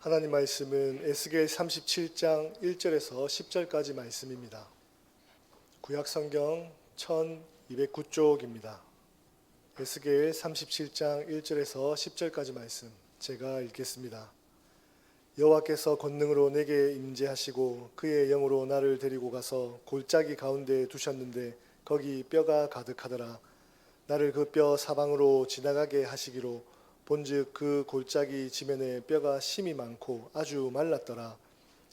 하나님 말씀은 에스겔 37장 1절에서 10절까지 말씀입니다. 구약성경 1209쪽입니다. 에스겔 37장 1절에서 10절까지 말씀 제가 읽겠습니다. 여호와께서 권능으로 내게 임재하시고 그의 영으로 나를 데리고 가서 골짜기 가운데 두셨는데 거기 뼈가 가득하더라. 나를 그 뼈 사방으로 지나가게 하시기로 본즉 그 골짜기 지면에 뼈가 심이 많고 아주 말랐더라.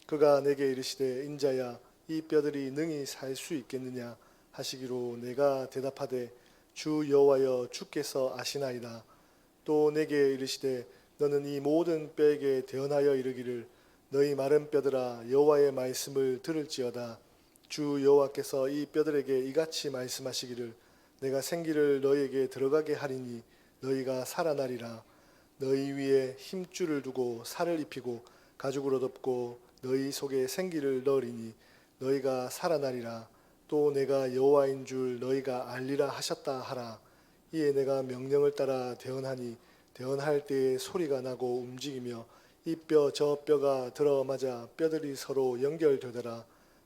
그가 내게 이르시되 인자야 이 뼈들이 능히 살 수 있겠느냐 하시기로 내가 대답하되 주 여호와여 주께서 아시나이다. 또 내게 이르시되 너는 이 모든 뼈에게 대언하여 이르기를 너희 마른 뼈들아 여호와의 말씀을 들을지어다. 주 여호와께서 이 뼈들에게 이같이 말씀하시기를 내가 생기를 너희에게 들어가게 하리니 너희가 살아나리라. 너희 위에 힘줄을 두고 살을 입히고 가죽으로 덮고 너희 속에 생기를 넣으리니 너희가 살아나리라. 또 내가 여호와인 줄 너희가 알리라 하셨다 하라. 이에 내가 명령을 따라 대언하니 대언할 때에 소리가 나고 움직이며 이 뼈 저 뼈가 들어맞아 뼈들이 서로 연결되더라.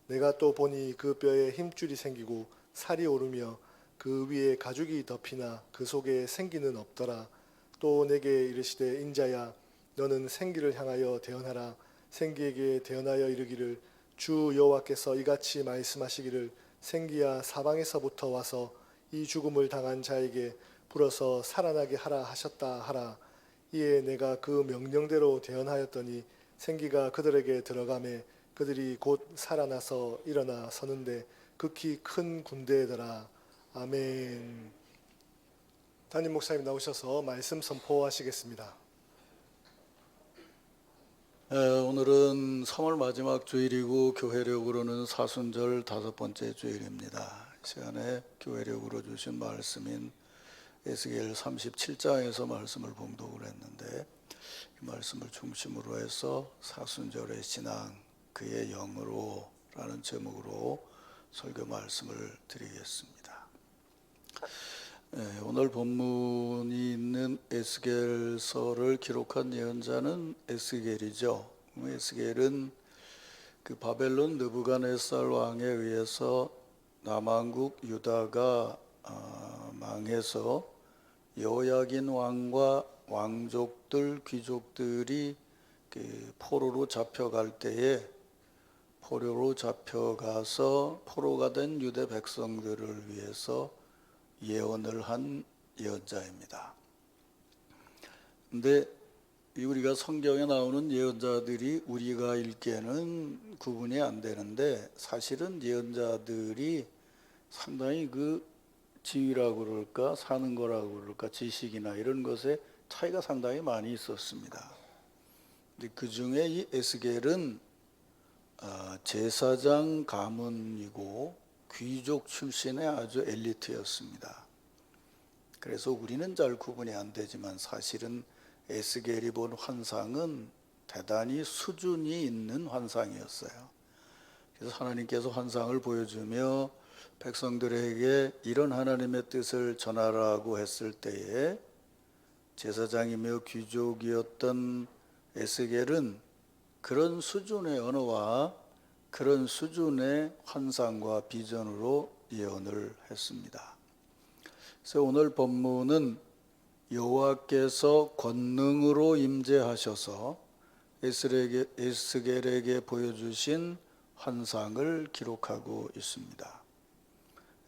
내가 또 보니 그 뼈에 힘줄이 생기고 살이 오르며 그 위에 가죽이 덮이나 그 속에 생기는 없더라. 또 내게 이르시되 인자야 너는 생기를 향하여 대언하라. 생기에게 대언하여 이르기를 주 여호와께서 이같이 말씀하시기를 생기야 사방에서부터 와서 이 죽음을 당한 자에게 불어서 살아나게 하라 하셨다 하라. 이에 내가 그 명령대로 대언하였더니 생기가 그들에게 들어가매 그들이 곧 살아나서 일어나 서는데 극히 큰 군대더라. 아멘. 담임 목사님 나오셔서 말씀 선포하시겠습니다. 오늘은 3월 마지막 주일이고 교회력으로는 사순절 5번째 주일입니다. 이 시간에 교회력으로 주신 말씀인 에스겔 37장에서 말씀을 봉독을 했는데 이 말씀을 중심으로 해서 사순절의 신앙 그의 영으로 라는 제목으로 설교 말씀을 드리겠습니다. 오늘 본문이 있는 에스겔서를 기록한 예언자는 에스겔이죠. 에스겔은 그 바벨론 느부갓네살 왕에 의해서 남왕국 유다가 망해서 여호야긴 왕과 왕족들 귀족들이 그 포로로 잡혀갈 때에 포로로 잡혀가서 포로가 된 유대 백성들을 위해서 예언을 한 예언자입니다. 근데 우리가 성경에 나오는 예언자들이 우리가 읽기에는 구분이 안 되는데 사실은 예언자들이 상당히 그 지위라고 그럴까 사는 거라고 그럴까 지식이나 이런 것에 차이가 상당히 많이 있었습니다. 근데 그 중에 이 에스겔은 제사장 가문이고 귀족 출신의 아주 엘리트였습니다. 그래서 우리는 잘 구분이 안 되지만 사실은 에스겔이 본 환상은 대단히 수준이 있는 환상이었어요. 그래서 하나님께서 환상을 보여주며 백성들에게 이런 하나님의 뜻을 전하라고 했을 때에 제사장이며 귀족이었던 에스겔은 그런 수준의 언어와 그런 수준의 환상과 비전으로 예언을 했습니다. 그래서 오늘 본문은 여호와께서 권능으로 임재하셔서 에스겔에게 보여주신 환상을 기록하고 있습니다.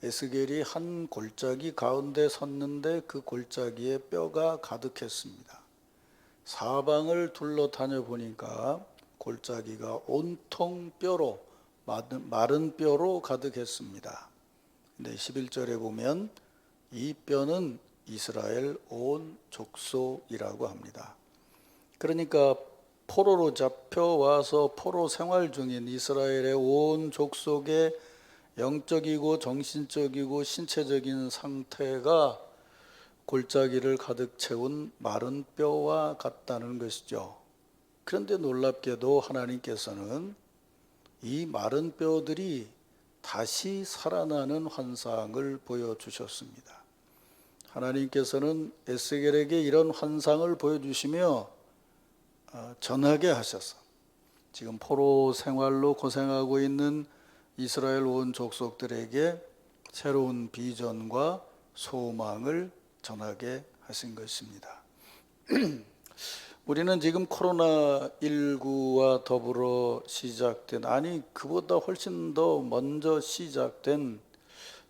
에스겔이 한 골짜기 가운데 섰는데 그 골짜기에 뼈가 가득했습니다. 사방을 둘러 다녀보니까 골짜기가 온통 뼈로 마른 뼈로 가득했습니다. 근데 11절에 보면 이 뼈는 이스라엘 온 족속이라고 합니다. 그러니까 포로로 잡혀와서 포로 생활 중인 이스라엘의 온 족속의 영적이고 정신적이고 신체적인 상태가 골짜기를 가득 채운 마른 뼈와 같다는 것이죠. 그런데 놀랍게도 하나님께서는 이 마른 뼈들이 다시 살아나는 환상을 보여주셨습니다. 하나님께서는 에스겔에게 이런 환상을 보여주시며 전하게 하셔서 지금 포로 생활로 고생하고 있는 이스라엘 온 족속들에게 새로운 비전과 소망을 전하게 하신 것입니다. 우리는 지금 코로나19와 더불어 시작된, 아니 그보다 훨씬 더 먼저 시작된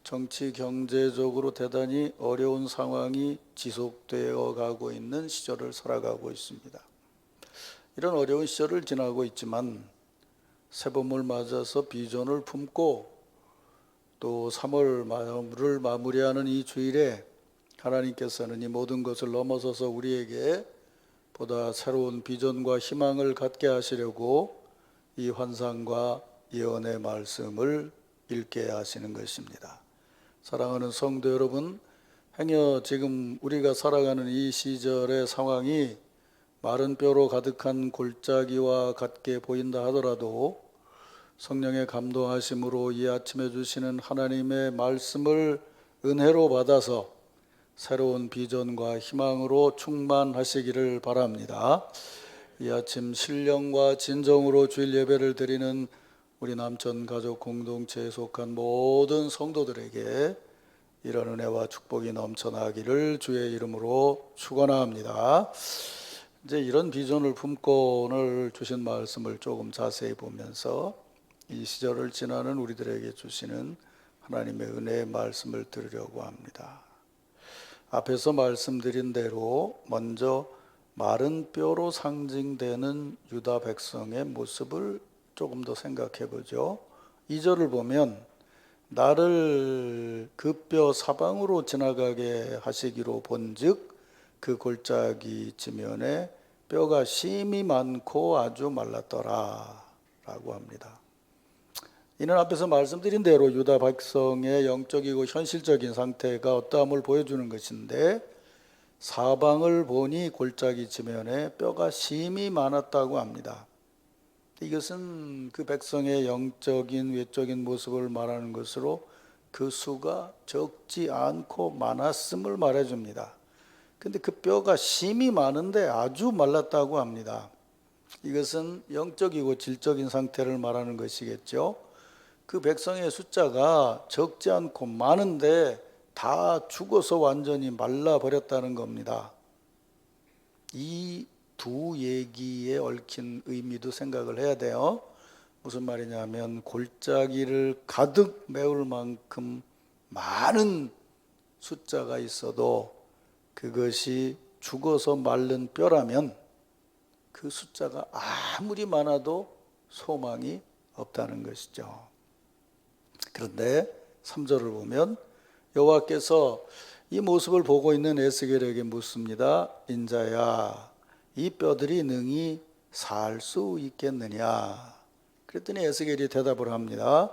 정치 경제적으로 대단히 어려운 상황이 지속되어 가고 있는 시절을 살아가고 있습니다. 이런 어려운 시절을 지나고 있지만 새봄을 맞아서 비전을 품고 또 3월을 마무리하는 이 주일에 하나님께서는 이 모든 것을 넘어서서 우리에게 보다 새로운 비전과 희망을 갖게 하시려고 이 환상과 예언의 말씀을 읽게 하시는 것입니다. 사랑하는 성도 여러분, 행여 지금 우리가 살아가는 이 시절의 상황이 마른 뼈로 가득한 골짜기와 같게 보인다 하더라도 성령의 감동하심으로 이 아침에 주시는 하나님의 말씀을 은혜로 받아서 새로운 비전과 희망으로 충만하시기를 바랍니다. 이 아침 신령과 진정으로 주일 예배를 드리는 우리 남천 가족 공동체에 속한 모든 성도들에게 이런 은혜와 축복이 넘쳐나기를 주의 이름으로 축원합니다. 이제 이런 비전을 품고 오늘 주신 말씀을 조금 자세히 보면서 이 시절을 지나는 우리들에게 주시는 하나님의 은혜의 말씀을 들으려고 합니다. 앞에서 말씀드린 대로 먼저 마른 뼈로 상징되는 유다 백성의 모습을 조금 더 생각해 보죠. 2절을 보면 나를 그 뼈 사방으로 지나가게 하시기로 본즉 그 골짜기 지면에 뼈가 심이 많고 아주 말랐더라 라고 합니다. 이는 앞에서 말씀드린 대로 유다 백성의 영적이고 현실적인 상태가 어떠함을 보여주는 것인데 사방을 보니 골짜기 지면에 뼈가 심이 많았다고 합니다. 이것은 그 백성의 영적인 외적인 모습을 말하는 것으로 그 수가 적지 않고 많았음을 말해줍니다. 근데 그 뼈가 심이 많은데 아주 말랐다고 합니다. 이것은 영적이고 질적인 상태를 말하는 것이겠죠. 그 백성의 숫자가 적지 않고 많은데 다 죽어서 완전히 말라버렸다는 겁니다. 이 두 얘기에 얽힌 의미도 생각을 해야 돼요. 무슨 말이냐면 골짜기를 가득 메울 만큼 많은 숫자가 있어도 그것이 죽어서 마른 뼈라면 그 숫자가 아무리 많아도 소망이 없다는 것이죠. 그런데 3절을 보면 여호와께서 이 모습을 보고 있는 에스겔에게 묻습니다. 인자야, 이 뼈들이 능히 살 수 있겠느냐? 그랬더니 에스겔이 대답을 합니다.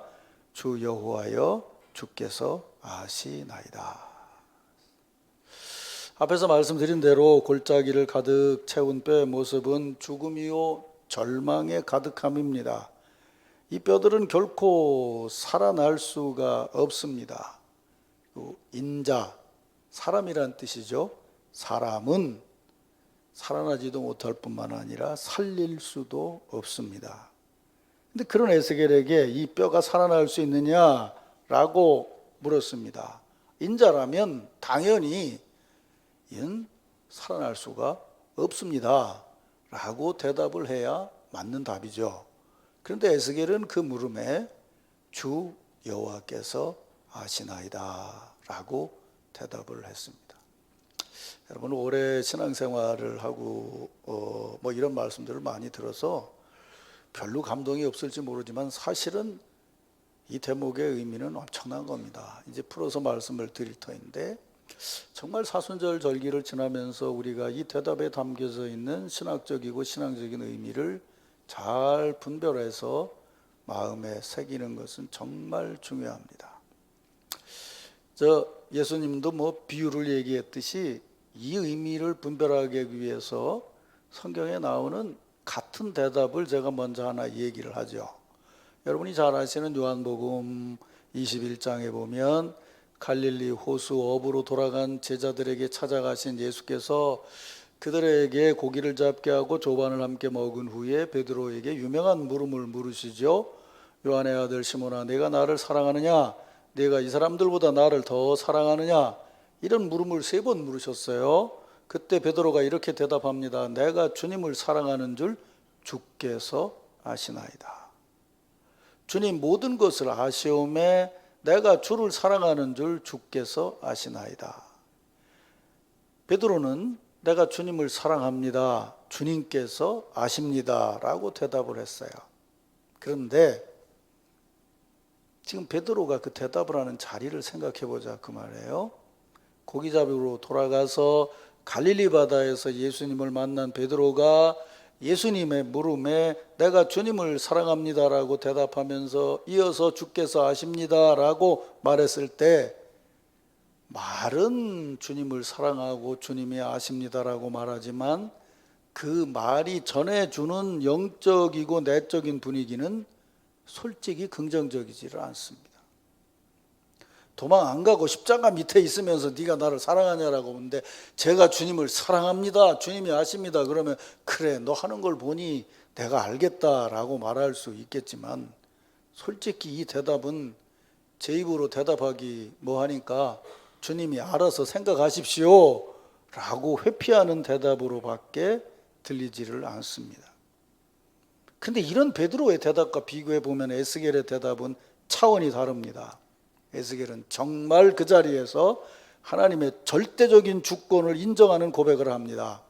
주 여호와여, 주께서 아시나이다. 앞에서 말씀드린 대로 골짜기를 가득 채운 뼈의 모습은 죽음이요 절망의 가득함입니다. 이 뼈들은 결코 살아날 수가 없습니다. 인자, 사람이란 뜻이죠. 사람은 살아나지도 못할 뿐만 아니라 살릴 수도 없습니다. 근데 그런 에스겔에게 이 뼈가 살아날 수 있느냐라고 물었습니다. 인자라면 당연히 이는 살아날 수가 없습니다 라고 대답을 해야 맞는 답이죠. 그런데 에스겔은 그 물음에 주 여호와께서 아시나이다 라고 대답을 했습니다. 여러분, 오래 신앙생활을 하고 뭐 이런 말씀들을 많이 들어서 별로 감동이 없을지 모르지만 사실은 이 대목의 의미는 엄청난 겁니다. 이제 풀어서 말씀을 드릴 터인데 정말 사순절 절기를 지나면서 우리가 이 대답에 담겨져 있는 신학적이고 신앙적인 의미를 잘 분별해서 마음에 새기는 것은 정말 중요합니다. 예수님도 뭐 비유를 얘기했듯이 이 의미를 분별하기 위해서 성경에 나오는 같은 대답을 제가 먼저 하나 얘기를 하죠. 여러분이 잘 아시는 요한복음 21장에 보면 갈릴리 호수 업으로 돌아간 제자들에게 찾아가신 예수께서 그들에게 고기를 잡게 하고 조반을 함께 먹은 후에 베드로에게 유명한 물음을 물으시죠. 요한의 아들 시몬아, 내가 나를 사랑하느냐? 내가 이 사람들보다 나를 더 사랑하느냐? 이런 물음을 3번 물으셨어요. 그때 베드로가 이렇게 대답합니다. 내가 주님을 사랑하는 줄 주께서 아시나이다. 주님 모든 것을 아시오매 내가 주를 사랑하는 줄 주께서 아시나이다. 베드로는 내가 주님을 사랑합니다. 주님께서 아십니다. 라고 대답을 했어요. 그런데 지금 베드로가 그 대답을 하는 자리를 생각해 보자 그 말이에요. 고기 잡으러 돌아가서 갈릴리 바다에서 예수님을 만난 베드로가 예수님의 물음에 내가 주님을 사랑합니다라고 대답하면서 이어서 주께서 아십니다라고 말했을 때 말은 주님을 사랑하고 주님이 아십니다라고 말하지만 그 말이 전해주는 영적이고 내적인 분위기는 솔직히 긍정적이지를 않습니다. 도망 안 가고 십자가 밑에 있으면서 네가 나를 사랑하냐라고 하는데 제가 주님을 사랑합니다. 주님이 아십니다. 그러면 그래 너 하는 걸 보니 내가 알겠다라고 말할 수 있겠지만 솔직히 이 대답은 제 입으로 대답하기 뭐하니까 주님이 알아서 생각하십시오 라고 회피하는 대답으로밖에 들리지를 않습니다. 근데 이런 베드로의 대답과 비교해 보면 에스겔의 대답은 차원이 다릅니다. 에스겔은 정말 그 자리에서 하나님의 절대적인 주권을 인정하는 고백을 합니다.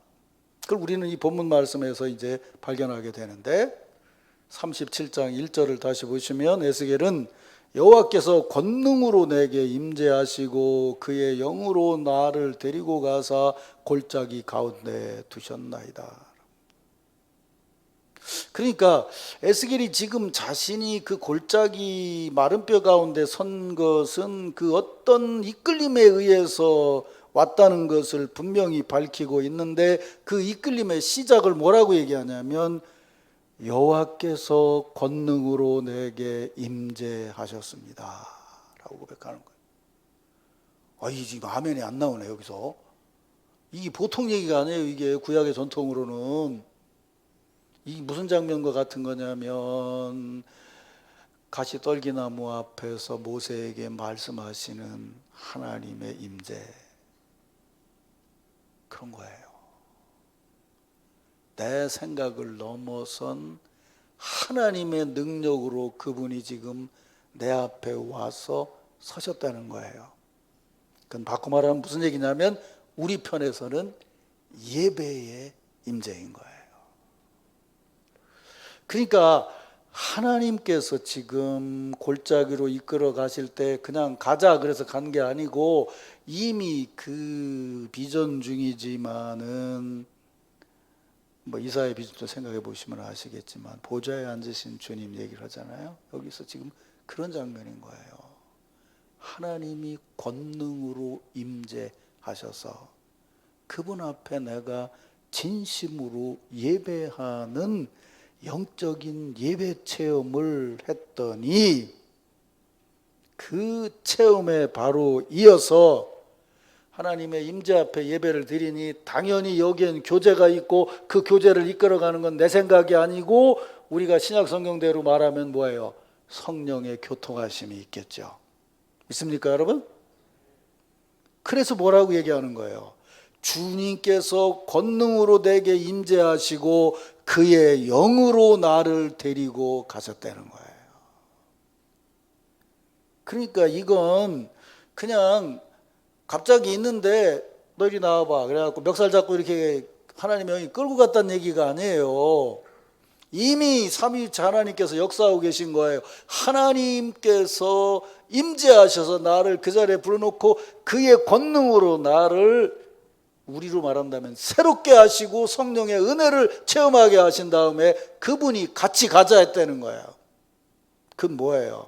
그걸 우리는 이 본문 말씀에서 이제 발견하게 되는데 37장 1절을 다시 보시면 에스겔은 여호와께서 권능으로 내게 임재하시고 그의 영으로 나를 데리고 가사 골짜기 가운데 두셨나이다. 그러니까 에스겔이 지금 자신이 그 골짜기 마른 뼈 가운데 선 것은 그 어떤 이끌림에 의해서 왔다는 것을 분명히 밝히고 있는데 그 이끌림의 시작을 뭐라고 얘기하냐면 여호와께서 권능으로 내게 임재하셨습니다 라고 고백하는 거예요. 이 지금 아멘이 안 나오네 여기서. 이게 보통 얘기가 아니에요. 이게 구약의 전통으로는. 이 무슨 장면과 같은 거냐면 가시떨기나무 앞에서 모세에게 말씀하시는 하나님의 임재 그런 거예요. 내 생각을 넘어선 하나님의 능력으로 그분이 지금 내 앞에 와서 서셨다는 거예요. 그건 바꿔 말하면 무슨 얘기냐면 우리 편에서는 예배의 임재인 거예요. 그러니까 하나님께서 지금 골짜기로 이끌어 가실 때 그냥 가자 그래서 간 게 아니고 이미 그 비전 중이지만은 뭐 이사야 비전도 생각해 보시면 아시겠지만 보좌에 앉으신 주님 얘기를 하잖아요. 여기서 지금 그런 장면인 거예요. 하나님이 권능으로 임재하셔서 그분 앞에 내가 진심으로 예배하는 영적인 예배 체험을 했더니 그 체험에 바로 이어서 하나님의 임재 앞에 예배를 드리니 당연히 여기엔 교제가 있고 그 교제를 이끌어가는 건 내 생각이 아니고 우리가 신약 성경대로 말하면 뭐예요? 성령의 교통하심이 있겠죠. 있습니까 여러분? 그래서 뭐라고 얘기하는 거예요? 주님께서 권능으로 내게 임재하시고 그의 영으로 나를 데리고 가셨다는 거예요. 그러니까 이건 그냥 갑자기 있는데 너 이리 나와봐 그래갖고 멱살 잡고 이렇게 하나님의 영이 끌고 갔다는 얘기가 아니에요. 이미 삼위일체 하나님께서 역사하고 계신 거예요. 하나님께서 임재하셔서 나를 그 자리에 불러놓고 그의 권능으로 나를 우리로 말한다면 새롭게 하시고 성령의 은혜를 체험하게 하신 다음에 그분이 같이 가자 했다는 거예요. 그건 뭐예요?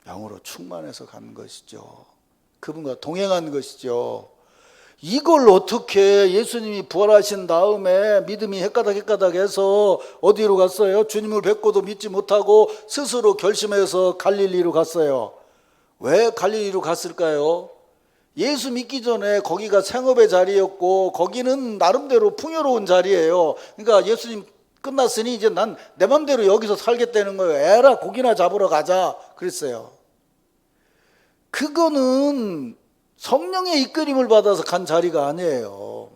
영으로 충만해서 간 것이죠. 그분과 동행한 것이죠. 이걸 어떻게 예수님이 부활하신 다음에 믿음이 헷가닥해서 어디로 갔어요? 주님을 뵙고도 믿지 못하고 스스로 결심해서 갈릴리로 갔어요. 왜 갈릴리로 갔을까요? 예수 믿기 전에 거기가 생업의 자리였고 거기는 나름대로 풍요로운 자리예요. 그러니까 예수님 끝났으니 이제 난 내 맘대로 여기서 살겠다는 거예요. 에라 고기나 잡으러 가자 그랬어요. 그거는 성령의 이끌림을 받아서 간 자리가 아니에요.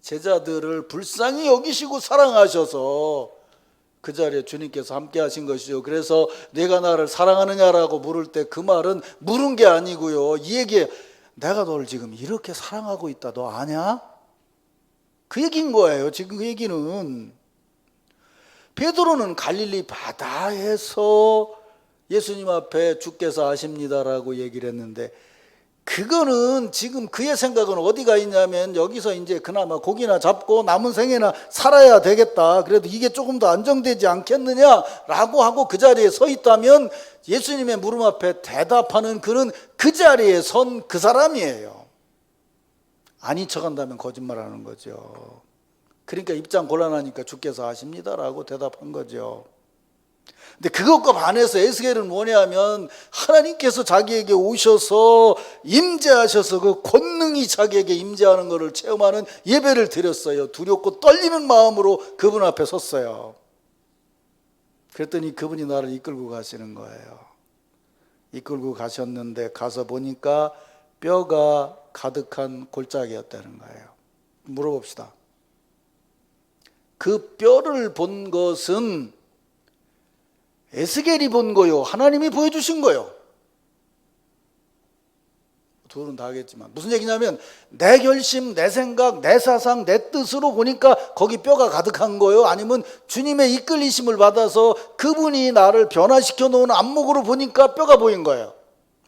제자들을 불쌍히 여기시고 사랑하셔서 그 자리에 주님께서 함께 하신 것이죠. 그래서 내가 나를 사랑하느냐라고 물을 때 그 말은 물은 게 아니고요. 이 얘기에 내가 너를 지금 이렇게 사랑하고 있다 너 아냐? 그 얘기인 거예요. 지금 그 얘기는. 베드로는 갈릴리 바다에서 예수님 앞에 주께서 아십니다라고 얘기를 했는데 그거는 지금 그의 생각은 어디가 있냐면 여기서 이제 그나마 고기나 잡고 남은 생애나 살아야 되겠다. 그래도 이게 조금 더 안정되지 않겠느냐라고 하고 그 자리에 서 있다면 예수님의 물음 앞에 대답하는 그는 그 자리에 선 그 사람이에요. 아닌 척한다면 거짓말하는 거죠. 그러니까 입장 곤란하니까 주께서 아십니다라고 대답한 거죠. 근데 그것과 반해서 에스겔은 뭐냐면 하나님께서 자기에게 오셔서 임재하셔서 그 권능이 자기에게 임재하는 것을 체험하는 예배를 드렸어요. 두렵고 떨리는 마음으로 그분 앞에 섰어요. 그랬더니 그분이 나를 이끌고 가시는 거예요. 이끌고 가셨는데 가서 보니까 뼈가 가득한 골짜기였다는 거예요. 물어봅시다. 그 뼈를 본 것은 에스겔이 본 거요? 하나님이 보여주신 거요? 둘은 다 하겠지만 무슨 얘기냐면 내 결심, 내 생각, 내 사상, 내 뜻으로 보니까 거기 뼈가 가득한 거요? 아니면 주님의 이끌리심을 받아서 그분이 나를 변화시켜 놓은 안목으로 보니까 뼈가 보인 거예요?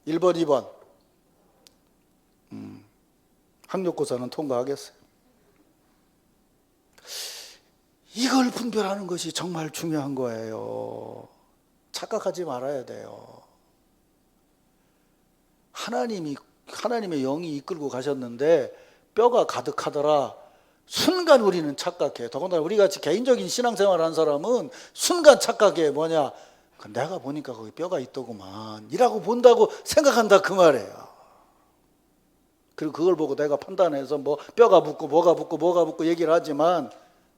1번, 2번. 학력고사는 통과하겠어요. 이걸 분별하는 것이 정말 중요한 거예요. 착각하지 말아야 돼요. 하나님의 영이 이끌고 가셨는데 뼈가 가득하더라. 순간 우리는 착각해. 더군다나 우리 같이 개인적인 신앙생활을 한 사람은 순간 착각해. 뭐냐? 내가 보니까 거기 뼈가 있더구만 이라고 본다고 생각한다 그 말이에요. 그리고 그걸 보고 내가 판단해서 뭐 뼈가 붙고 뭐가 붙고 뭐가 붙고 얘기를 하지만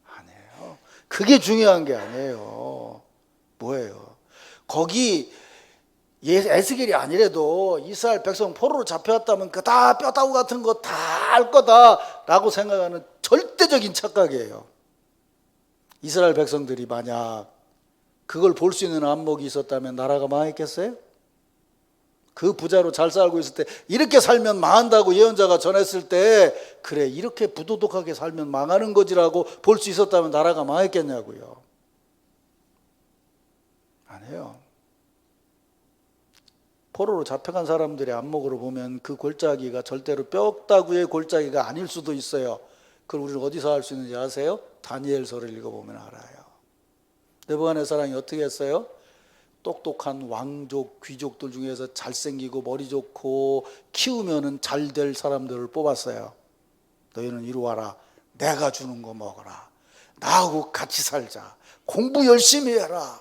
아니에요. 그게 중요한 게 아니에요. 뭐예요? 거기 에스겔이 아니래도 이스라엘 백성 포로로 잡혀왔다면 그 다 뼈다구 같은 거 다 알 거다라고 생각하는 절대적인 착각이에요. 이스라엘 백성들이 만약 그걸 볼 수 있는 안목이 있었다면 나라가 망했겠어요? 그 부자로 잘 살고 있을 때 이렇게 살면 망한다고 예언자가 전했을 때 그래 이렇게 부도덕하게 살면 망하는 거지라고 볼 수 있었다면 나라가 망했겠냐고요. 아니에요. 포로로 잡혀간 사람들의 안목으로 보면 그 골짜기가 절대로 뼈다구의 골짜기가 아닐 수도 있어요. 그걸 우리는 어디서 알 수 있는지 아세요? 다니엘서를 읽어보면 알아요. 느부갓네살이 어떻게 했어요? 똑똑한 왕족, 귀족들 중에서 잘생기고 머리 좋고 키우면은 잘 될 사람들을 뽑았어요. 너희는 이리 와라. 내가 주는 거 먹어라. 나하고 같이 살자. 공부 열심히 해라.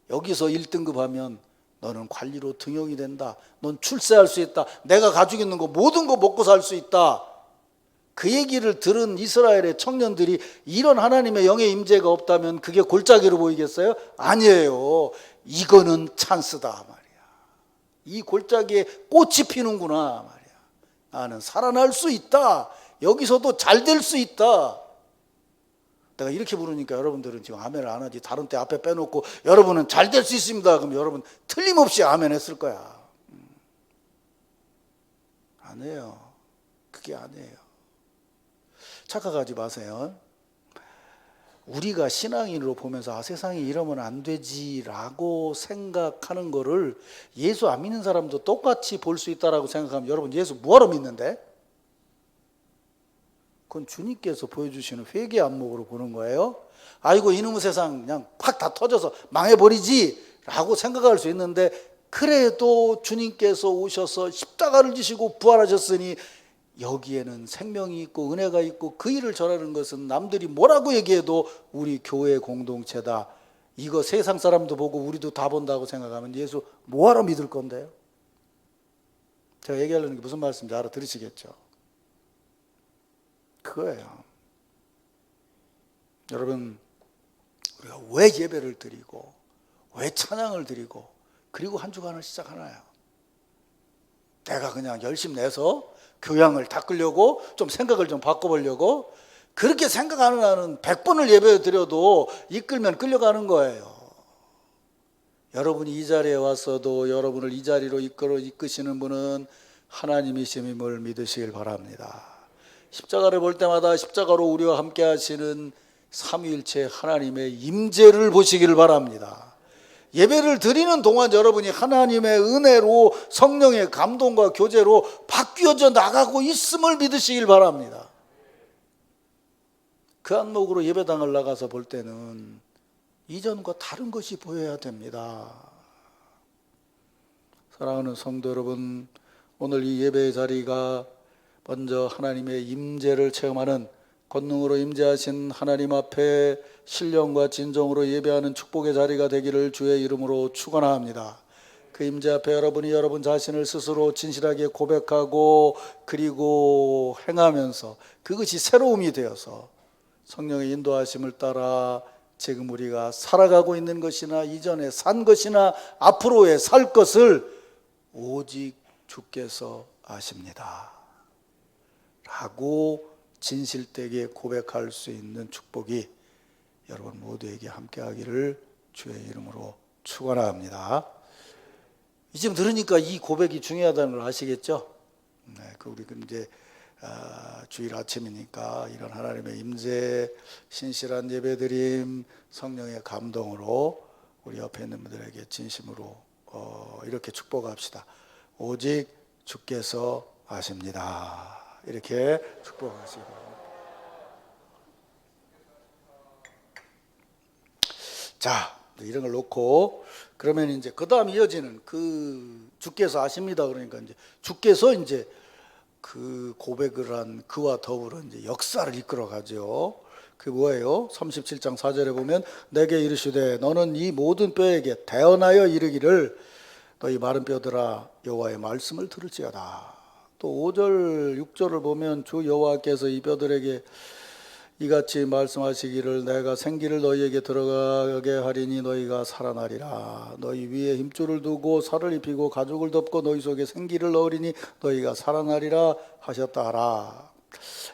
여기서 1등급 하면 너는 관리로 등용이 된다. 넌 출세할 수 있다. 내가 가지고 있는 거 모든 거 먹고 살 수 있다. 그 얘기를 들은 이스라엘의 청년들이 이런 하나님의 영의 임재가 없다면 그게 골짜기로 보이겠어요? 아니에요. 이거는 찬스다 말이야. 이 골짜기에 꽃이 피는구나 말이야. 나는 살아날 수 있다. 여기서도 잘 될 수 있다. 내가 이렇게 부르니까 여러분들은 지금 아멘을 안 하지. 다른 때 앞에 빼놓고 여러분은 잘 될 수 있습니다. 그럼 여러분 틀림없이 아멘 했을 거야. 아니에요. 그게 아니에요. 착각하지 마세요. 우리가 신앙인으로 보면서 세상에 이러면 안 되지라고 생각하는 거를 예수 안 믿는 사람도 똑같이 볼 수 있다라고 생각하면 여러분 예수 뭐하러 믿는데? 그건 주님께서 보여주시는 회개의 안목으로 보는 거예요. 아이고 이놈의 세상 그냥 팍 다 터져서 망해버리지 라고 생각할 수 있는데 그래도 주님께서 오셔서 십자가를 지시고 부활하셨으니 여기에는 생명이 있고 은혜가 있고 그 일을 전하는 것은 남들이 뭐라고 얘기해도 우리 교회 공동체다. 이거 세상 사람도 보고 우리도 다 본다고 생각하면 예수 뭐하러 믿을 건데요? 제가 얘기하려는 게 무슨 말씀인지 알아들으시겠죠? 그거예요. 여러분, 우리가 왜 예배를 드리고 왜 찬양을 드리고 그리고 한 주간을 시작하나요? 내가 그냥 열심 내서 교양을 닦으려고 좀 생각을 좀 바꿔보려고 그렇게 생각하는 한은 100번을 예배 드려도 이끌면 끌려가는 거예요. 여러분이 이 자리에 왔어도 여러분을 이 자리로 이끄시는 분은 하나님이심을 믿으시길 바랍니다. 십자가를 볼 때마다 십자가로 우리와 함께 하시는 삼위일체 하나님의 임재를 보시기를 바랍니다. 예배를 드리는 동안 여러분이 하나님의 은혜로 성령의 감동과 교제로 바뀌어져 나가고 있음을 믿으시길 바랍니다. 그 안목으로 예배당을 나가서 볼 때는 이전과 다른 것이 보여야 됩니다. 사랑하는 성도 여러분, 오늘 이 예배의 자리가 먼저 하나님의 임재를 체험하는 권능으로 임재하신 하나님 앞에 신령과 진정으로 예배하는 축복의 자리가 되기를 주의 이름으로 축원합니다. 그 임재 앞에 여러분이 여러분 자신을 스스로 진실하게 고백하고 그리고 행하면서 그것이 새로움이 되어서 성령의 인도하심을 따라 지금 우리가 살아가고 있는 것이나 이전에 산 것이나 앞으로의 살 것을 오직 주께서 아십니다 라고 진실되게 고백할 수 있는 축복이 여러분 모두에게 함께하기를 주의 이름으로 축원합니다. 지금 들으니까 이 고백이 중요하다는 걸 아시겠죠? 네, 우리 이제 주일 아침이니까 이런 하나님의 임재, 신실한 예배드림, 성령의 감동으로 우리 옆에 있는 분들에게 진심으로 이렇게 축복합시다. 오직 주께서 아십니다. 이렇게 축복하시기 바랍니다. 자, 이런 걸 놓고 그러면 이제 그 다음 이어지는 그 주께서 아십니다. 그러니까 이제 주께서 이제 그 고백을 한 그와 더불어 이제 역사를 이끌어 가죠. 그게 뭐예요? 37장 4절에 보면 내게 이르시되 너는 이 모든 뼈에게 대언하여 이르기를 너희 마른 뼈들아 여호와의 말씀을 들을지어다. 또 5절 6절을 보면 주 여호와께서 이 뼈들에게 이같이 말씀하시기를 내가 생기를 너희에게 들어가게 하리니 너희가 살아나리라. 너희 위에 힘줄을 두고 살을 입히고 가죽을 덮고 너희 속에 생기를 넣으리니 너희가 살아나리라 하셨다 하라.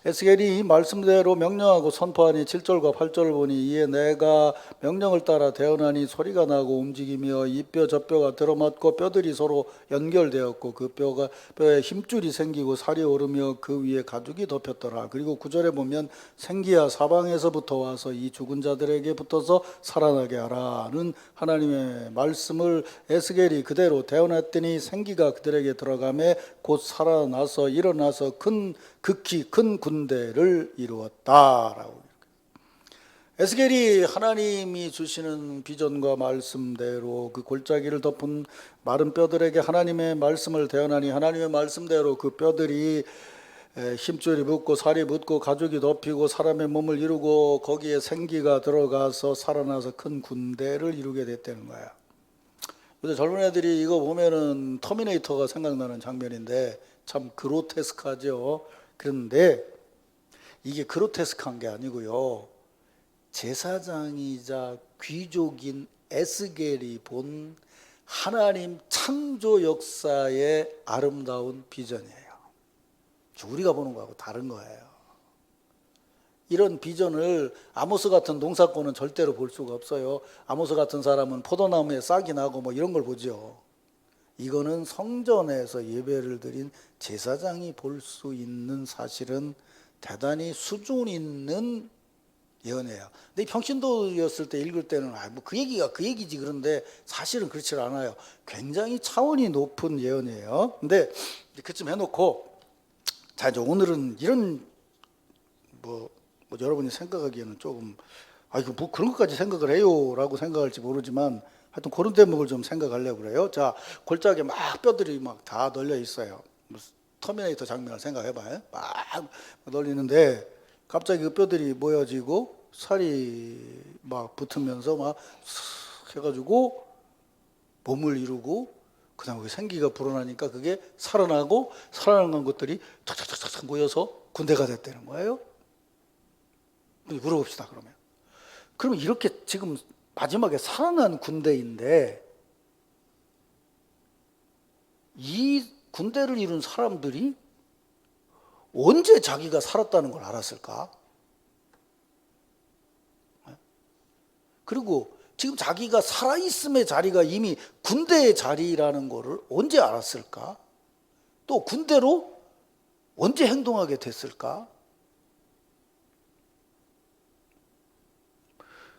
에스겔이 이 말씀대로 명령하고 선포하니 7절과 8절을 보니 이에 내가 명령을 따라 대언하니 소리가 나고 움직이며 이 뼈 저 뼈가 들어맞고 뼈들이 서로 연결되었고 그 뼈에 힘줄이 생기고 살이 오르며 그 위에 가죽이 덮였더라. 그리고 9절에 보면 생기야 사방에서부터 와서 이 죽은 자들에게 붙어서 살아나게 하라는 하나님의 말씀을 에스겔이 그대로 대언했더니 생기가 그들에게 들어가매 곧 살아나서 일어나서 극히 큰 군대를 이루었다라고. 에스겔이 하나님이 주시는 비전과 말씀대로 그 골짜기를 덮은 마른 뼈들에게 하나님의 말씀을 대언하니 하나님의 말씀대로 그 뼈들이 힘줄이 붙고 살이 붙고 가죽이 덮이고 사람의 몸을 이루고 거기에 생기가 들어가서 살아나서 큰 군대를 이루게 됐다는 거야. 요새 젊은 애들이 이거 보면은 터미네이터가 생각나는 장면인데 참 그로테스크하죠. 그런데 이게 그로테스크한 게 아니고요. 제사장이자 귀족인 에스겔이 본 하나님 창조 역사의 아름다운 비전이에요. 우리가 보는 거하고 다른 거예요. 이런 비전을 아모스 같은 농사꾼은 절대로 볼 수가 없어요. 아모스 같은 사람은 포도나무에 싹이 나고 뭐 이런 걸 보죠. 이거는 성전에서 예배를 드린 제사장이 볼 수 있는 사실은 대단히 수준 있는 예언이에요. 근데 평신도였을 때 읽을 때는 뭐 그 얘기가 그 얘기지 그런데 사실은 그렇지 않아요. 굉장히 차원이 높은 예언이에요. 근데 그쯤 해놓고 자 이제 오늘은 이런 뭐 여러분이 생각하기에는 조금 이거 뭐 그런 것까지 생각을 해요라고 생각할지 모르지만 하여튼 그런 대목을 좀 생각하려고 그래요. 자 골짜기에 막 뼈들이 막 다 널려 있어요. 터미네이터 장면을 생각해봐요. 막 널리는데 갑자기 그 뼈들이 모여지고 살이 막 붙으면서 막 해가지고 몸을 이루고 그다음에 생기가 불어나니까 그게 살아나고 살아난 것들이 탁탁탁탁 모여서 군대가 됐다는 거예요. 물어봅시다. 그러면 이렇게 지금 마지막에 살아난 군대인데 이 군대를 이룬 사람들이 언제 자기가 살았다는 걸 알았을까? 그리고 지금 자기가 살아있음의 자리가 이미 군대의 자리라는 거를 언제 알았을까? 또 군대로 언제 행동하게 됐을까?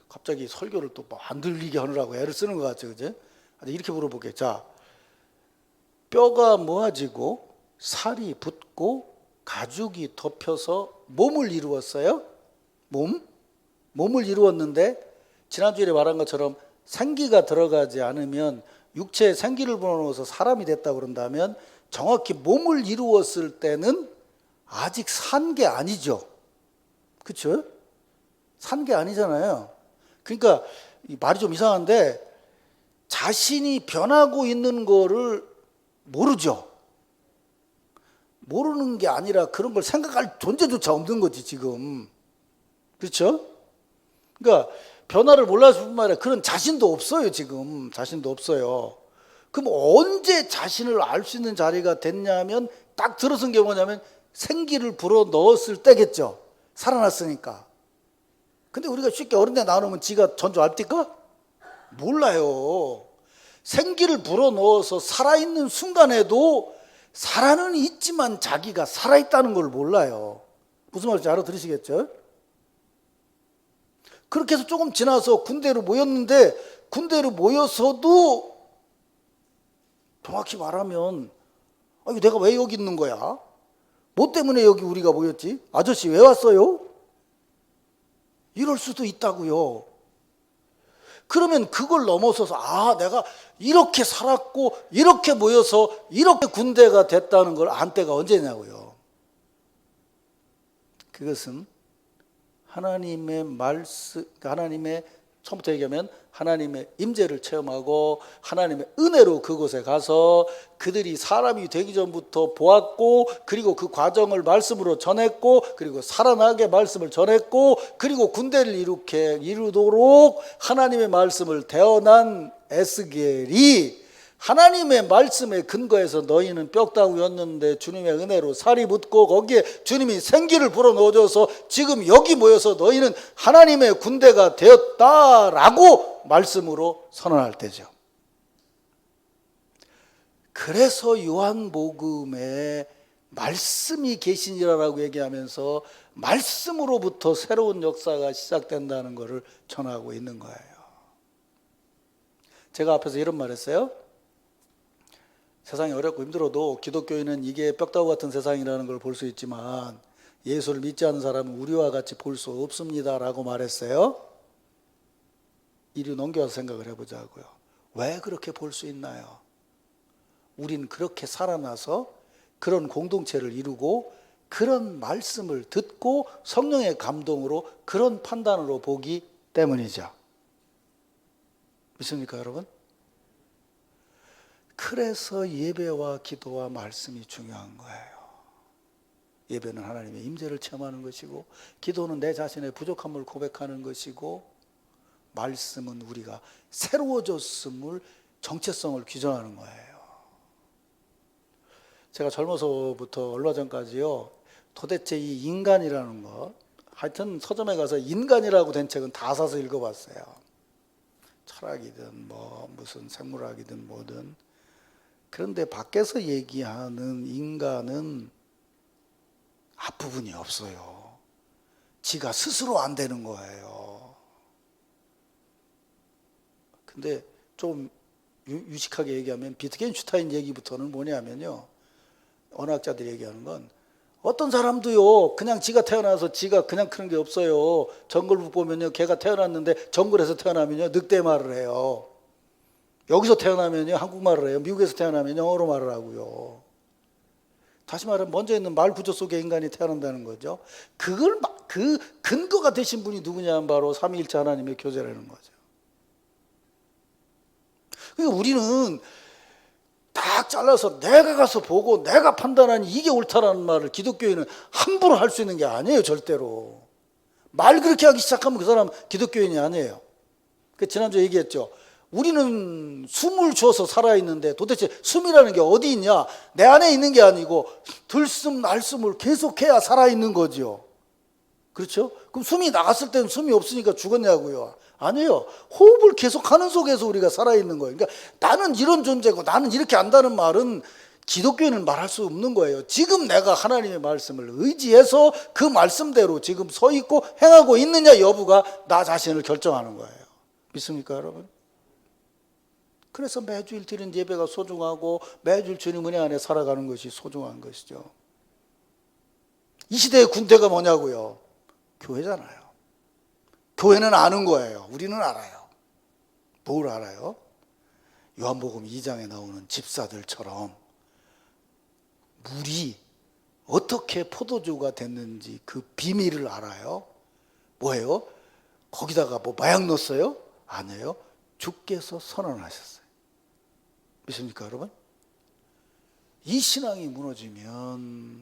갑자기 설교를 또 안 들리게 하느라고 애를 쓰는 것 같죠, 그죠? 이렇게 물어볼게요. 자, 뼈가 모아지고 살이 붙고 가죽이 덮여서 몸을 이루었어요. 몸을 이루었는데 지난주에 말한 것처럼 생기가 들어가지 않으면 육체에 생기를 불어넣어서 사람이 됐다고 그런다면 정확히 몸을 이루었을 때는 아직 산 게 아니죠. 그렇죠? 산 게 아니잖아요. 그러니까 말이 좀 이상한데 자신이 변하고 있는 거를 모르죠. 모르는 게 아니라 그런 걸 생각할 존재조차 없는 거지 지금. 그렇죠? 그러니까 변화를 몰랐을 뿐만 아니라 그런 자신도 없어요 지금. 자신도 없어요. 그럼 언제 자신을 알 수 있는 자리가 됐냐면 딱 들어선 게 뭐냐면 생기를 불어 넣었을 때겠죠. 살아났으니까. 근데 우리가 쉽게 어른 데 나오면 지가 전주 알띠까? 몰라요. 생기를 불어 넣어서 살아있는 순간에도 살아는 있지만 자기가 살아있다는 걸 몰라요. 무슨 말인지 알아들으시겠죠? 그렇게 해서 조금 지나서 군대로 모였는데 군대로 모여서도 정확히 말하면 이거 내가 왜 여기 있는 거야? 뭐 때문에 여기 우리가 모였지? 아저씨 왜 왔어요? 이럴 수도 있다고요. 그러면 그걸 넘어서서 내가 이렇게 살았고 이렇게 모여서 이렇게 군대가 됐다는 걸 안 때가 언제냐고요. 그것은 하나님의 말씀, 하나님의 처음부터 얘기하면 하나님의 임재를 체험하고 하나님의 은혜로 그곳에 가서 그들이 사람이 되기 전부터 보았고 그리고 그 과정을 말씀으로 전했고 그리고 살아나게 말씀을 전했고 그리고 군대를 이루도록 하나님의 말씀을 대언한 에스겔이 하나님의 말씀에 근거해서 너희는 뼈다귀였는데 주님의 은혜로 살이 붙고 거기에 주님이 생기를 불어넣어줘서 지금 여기 모여서 너희는 하나님의 군대가 되었다라고 말씀으로 선언할 때죠. 그래서 요한복음에 말씀이 계시니라라고 얘기하면서 말씀으로부터 새로운 역사가 시작된다는 것을 전하고 있는 거예요. 제가 앞에서 이런 말 했어요. 세상이 어렵고 힘들어도 기독교인은 이게 뼈다귀 같은 세상이라는 걸 볼 수 있지만 예수를 믿지 않는 사람은 우리와 같이 볼 수 없습니다라고 말했어요. 이리 넘겨서 생각을 해보자고요. 왜 그렇게 볼 수 있나요? 우린 그렇게 살아나서 그런 공동체를 이루고 그런 말씀을 듣고 성령의 감동으로 그런 판단으로 보기 때문이죠. 믿습니까 여러분? 그래서 예배와 기도와 말씀이 중요한 거예요. 예배는 하나님의 임재를 체험하는 것이고 기도는 내 자신의 부족함을 고백하는 것이고 말씀은 우리가 새로워졌음을 정체성을 규정하는 거예요. 제가 젊어서부터 얼마 전까지요 도대체 이 인간이라는 것 하여튼 서점에 가서 인간이라고 된 책은 다 사서 읽어봤어요. 철학이든 무슨 생물학이든 뭐든. 그런데 밖에서 얘기하는 인간은 앞부분이 없어요. 지가 스스로 안 되는 거예요. 근데 좀 유식하게 얘기하면 비트겐슈타인 얘기부터는 뭐냐면요. 언어학자들이 얘기하는 건 어떤 사람도요 그냥 지가 태어나서 지가 그냥 크는 게 없어요. 정글북 보면요 걔가 태어났는데 정글에서 태어나면요 늑대 말을 해요. 여기서 태어나면요 한국말을 해요. 미국에서 태어나면 영어로 말을 하고요. 다시 말하면 먼저 있는 말 구조 속에 인간이 태어난다는 거죠. 그걸 그 근거가 되신 분이 누구냐면 바로 삼위일체 하나님의 교제라는 거죠. 그러니까 우리는 딱 잘라서 내가 가서 보고 내가 판단하니 이게 옳다라는 말을 기독교인은 함부로 할 수 있는 게 아니에요. 절대로. 말 그렇게 하기 시작하면 그 사람 기독교인이 아니에요. 지난주에 얘기했죠. 우리는 숨을 쉬어서 살아있는데 도대체 숨이라는 게 어디 있냐? 내 안에 있는 게 아니고 들숨 날숨을 계속해야 살아있는 거죠. 그렇죠? 그럼 숨이 나갔을 때는 숨이 없으니까 죽었냐고요? 아니에요. 호흡을 계속하는 속에서 우리가 살아있는 거예요. 그러니까 나는 이런 존재고 나는 이렇게 안다는 말은 기독교인은 말할 수 없는 거예요. 지금 내가 하나님의 말씀을 의지해서 그 말씀대로 지금 서 있고 행하고 있느냐 여부가 나 자신을 결정하는 거예요. 믿습니까, 여러분? 그래서 매주일 드리는 예배가 소중하고 매주일 주님 은혜 안에 살아가는 것이 소중한 것이죠. 이 시대의 군대가 뭐냐고요? 교회잖아요. 교회는 아는 거예요. 우리는 알아요. 뭘 알아요? 요한복음 2장에 나오는 집사들처럼 물이 어떻게 포도주가 됐는지 그 비밀을 알아요. 뭐예요? 거기다가 뭐 마약 넣었어요? 아니에요. 주께서 선언하셨어요. 믿습니까, 여러분? 이 신앙이 무너지면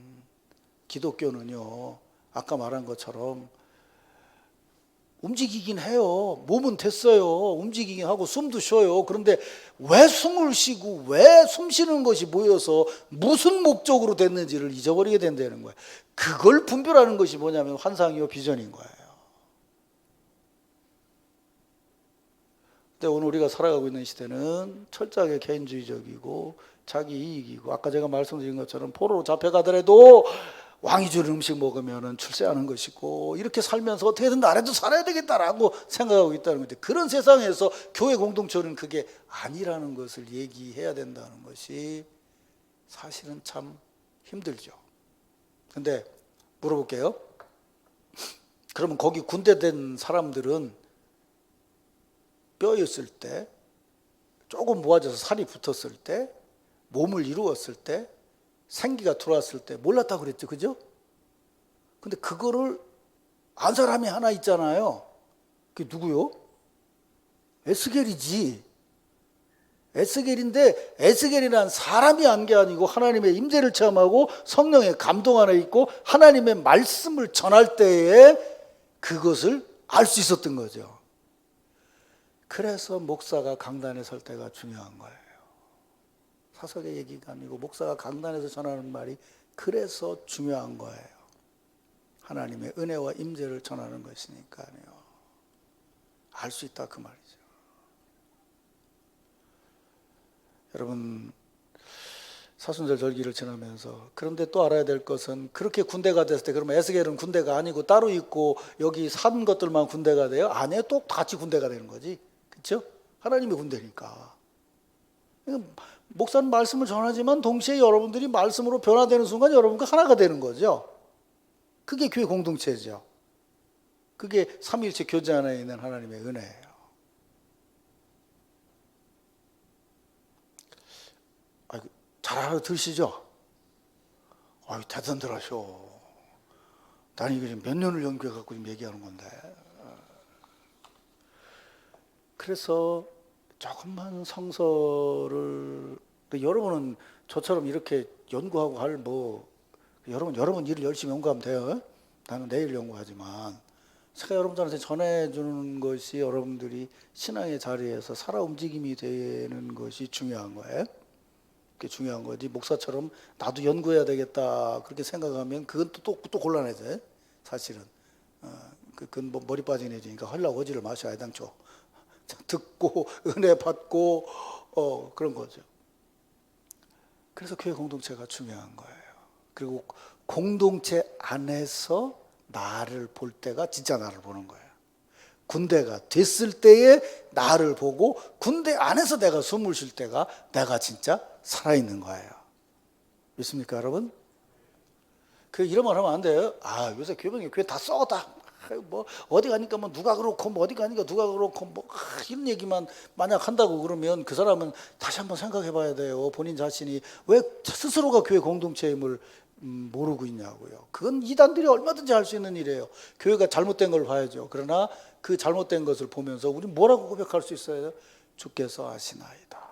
기독교는요, 아까 말한 것처럼 움직이긴 해요. 몸은 됐어요. 움직이긴 하고 숨도 쉬어요. 그런데 왜 숨을 쉬고 왜 숨 쉬는 것이 모여서 무슨 목적으로 됐는지를 잊어버리게 된다는 거예요. 그걸 분별하는 것이 뭐냐면 환상이요 비전인 거예요. 근데 오늘 우리가 살아가고 있는 시대는 철저하게 개인주의적이고 자기 이익이고 아까 제가 말씀드린 것처럼 포로로 잡혀가더라도 왕이 주는 음식 먹으면 출세하는 것이고 이렇게 살면서 어떻게든 나라도 살아야 되겠다라고 생각하고 있다는 건데 그런 세상에서 교회 공동체는 그게 아니라는 것을 얘기해야 된다는 것이 사실은 참 힘들죠. 근데 물어볼게요. 그러면 거기 군대 된 사람들은 뼈였을 때 조금 모아져서 살이 붙었을 때 몸을 이루었을 때 생기가 들어왔을 때 몰랐다고 그랬죠. 그죠? 근데 그거를 안 사람이 하나 있잖아요. 그게 누구요? 에스겔이지. 에스겔인데 에스겔이란 사람이 안 게 아니고 하나님의 임재를 체험하고 성령의 감동 안에 있고 하나님의 말씀을 전할 때에 그것을 알 수 있었던 거죠. 그래서 목사가 강단에 설 때가 중요한 거예요. 사석의 얘기가 아니고 목사가 강단에서 전하는 말이 그래서 중요한 거예요. 하나님의 은혜와 임재를 전하는 것이니까요. 알 수 있다 그 말이죠. 여러분 사순절 절기를 지나면서 그런데 또 알아야 될 것은 그렇게 군대가 됐을 때 그러면 에스겔은 군대가 아니고 따로 있고 여기 산 것들만 군대가 돼요? 아니에요. 또 같이 군대가 되는 거지. 그렇죠? 하나님의 군대니까. 목사는 말씀을 전하지만 동시에 여러분들이 말씀으로 변화되는 순간 여러분과 하나가 되는 거죠. 그게 교회 공동체죠. 그게 삼위일체 교제 안에 있는 하나님의 은혜예요. 잘 알아들으시죠? 대단들 하셔. 난 이거 지금 몇 년을 연구해갖고 지금 얘기하는 건데. 그래서 조금만 성서를 여러분은 저처럼 이렇게 연구하고 할 여러분 일을 열심히 연구하면 돼요. 나는 내일 연구하지만 제가 여러분들한테 전해주는 것이 여러분들이 신앙의 자리에서 살아 움직임이 되는 것이 중요한 거예요. 그게 중요한 거지. 목사처럼 나도 연구해야 되겠다 그렇게 생각하면 그건 또 곤란해져요. 사실은 그건 머리 빠진 애지니까 헐락 어지를 마셔야 당초 듣고 은혜 받고 그런 거죠. 그래서 교회 공동체가 중요한 거예요. 그리고 공동체 안에서 나를 볼 때가 진짜 나를 보는 거예요. 군대가 됐을 때에 나를 보고 군대 안에서 내가 숨을 쉴 때가 내가 진짜 살아있는 거예요. 믿습니까, 여러분? 이런 말 하면 안 돼요. 요새 교회 다 썩었다. 어디 가니까 누가 그렇고 어디 가니까 누가 그렇고 이런 얘기만 만약 한다고 그러면 그 사람은 다시 한번 생각해 봐야 돼요. 본인 자신이 왜 스스로가 교회 공동체임을 모르고 있냐고요. 그건 이단들이 얼마든지 할 수 있는 일이에요. 교회가 잘못된 걸 봐야죠. 그러나 그 잘못된 것을 보면서 우리 뭐라고 고백할 수 있어요? 주께서 아시나이다.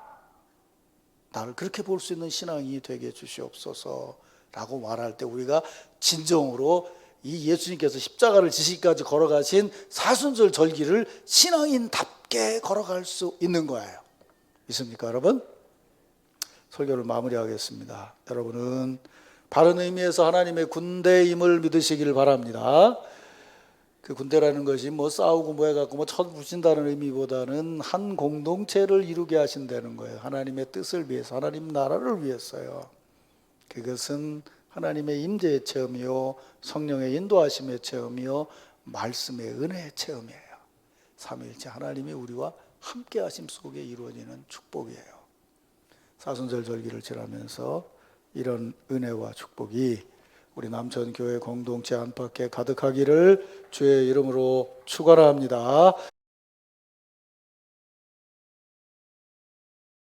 나를 그렇게 볼 수 있는 신앙이 되게 해주시옵소서라고 말할 때 우리가 진정으로 이 예수님께서 십자가를 지시기까지 걸어가신 사순절 절기를 신앙인답게 걸어갈 수 있는 거예요. 있습니까, 여러분? 설교를 마무리하겠습니다. 여러분은 바른 의미에서 하나님의 군대임을 믿으시길 바랍니다. 그 군대라는 것이 뭐 싸우고 뭐 해갖고 뭐 쳐부신다는 의미보다는 한 공동체를 이루게 하신다는 거예요. 하나님의 뜻을 위해서, 하나님 나라를 위해서요. 그것은 하나님의 임재의 체험이요, 성령의 인도하심의 체험이요, 말씀의 은혜의 체험이에요. 삼위일체 하나님이 우리와 함께 하심 속에 이루어지는 축복이에요. 사순절 절기를 지나면서 이런 은혜와 축복이 우리 남천교회 공동체 안팎에 가득하기를 주의 이름으로 축원합니다.